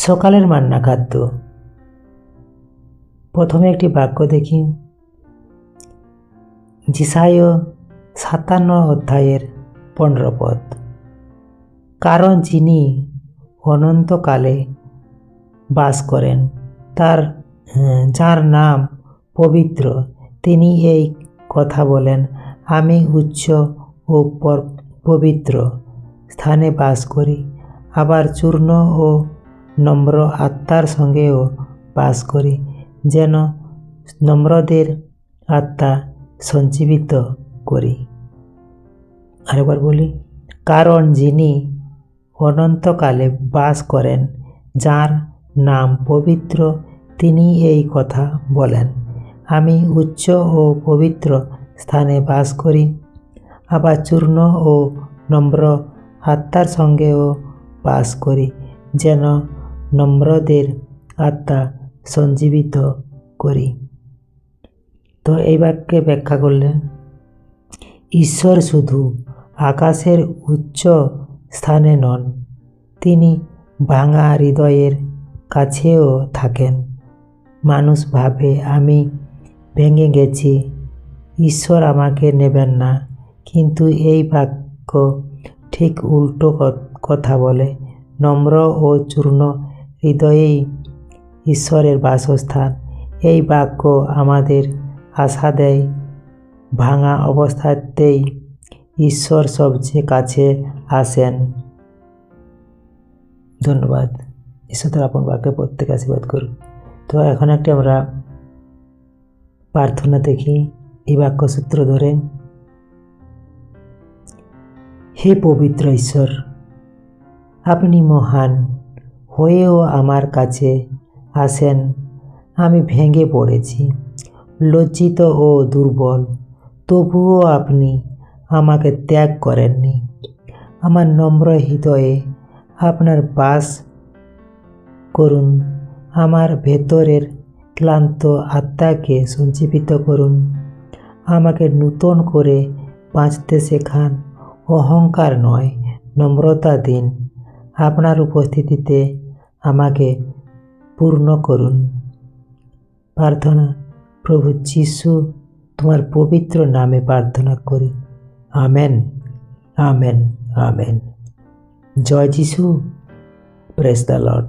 সকালের মান্না খাদ্য। প্রথমে একটি বাক্য দেখি। যিশায় ৫৭ অধ্যায়ের ১৫ পদ। কারণ যিনি অনন্তকালে বাস করেন, যার নাম পবিত্র, তিনি এই কথা বলেন, আমি উচ্চ ও পবিত্র স্থানে বাস করি, আবার চূর্ণ ও নম্র আত্মার সঙ্গেও বাস করি, যেন নম্রদের আত্মা সঞ্জীবিত করি। আরেকবার বলি। কারণ যিনি অনন্তকালে বাস করেন, যার নাম পবিত্র, তিনি এই কথা বলেন, আমি উচ্চ ও পবিত্র স্থানে বাস করি, আবার চূর্ণ ও নম্র আত্মার সঙ্গেও বাস করি, যেন নম্রদের আত্মা সঞ্জীবিত করি। তো এই বাক্যে ব্যাখ্যা করলেন, ঈশ্বর শুধু আকাশের উচ্চ স্থানে নন, তিনি ভাঙা হৃদয়ের কাছেও থাকেন। মানুষ ভাবে আমি ভেঙে গেছি, ঈশ্বর আমাকে নেবেন না, কিন্তু এই বাক্য ঠিক উল্টো কথা বলে। নম্র ও চূর্ণ হৃদয়েই ঈশ্বরের বাসস্থান। এই বাক্য আমাদের আশা দেয়, ভাঙা অবস্থাতেই ঈশ্বর সবচেয়ে কাছে আসেন। ধন্যবাদ। ঈশ্বর তার আপন বাক্যে প্রত্যেকে আশীর্বাদ করুন। তো এখন একটি আমরা প্রার্থনা দেখি এই বাক্যসূত্র ধরে। হে পবিত্র ঈশ্বর, আপনি মহান হয়েও আমার কাছে আসেন। আমি ভেঙে পড়েছি, লজ্জিত ও দুর্বল, তবুও আপনি আমাকে ত্যাগ করেননি। আমার নম্র হৃদয়ে আপনার বাস করুন, আমার ভেতরের ক্লান্ত আত্মাকে সঞ্জীবিত করুন, আমাকে নূতন করে বাঁচতে শেখান। অহংকার নয়, নম্রতা দিন। আপনার উপস্থিতিতে আমাকে পূর্ণ করুন। প্রার্থনা। প্রভু যিশু, তোমার পবিত্র নামে প্রার্থনা করি। Amen, amen, amen. জয় যিশু। Praise the Lord.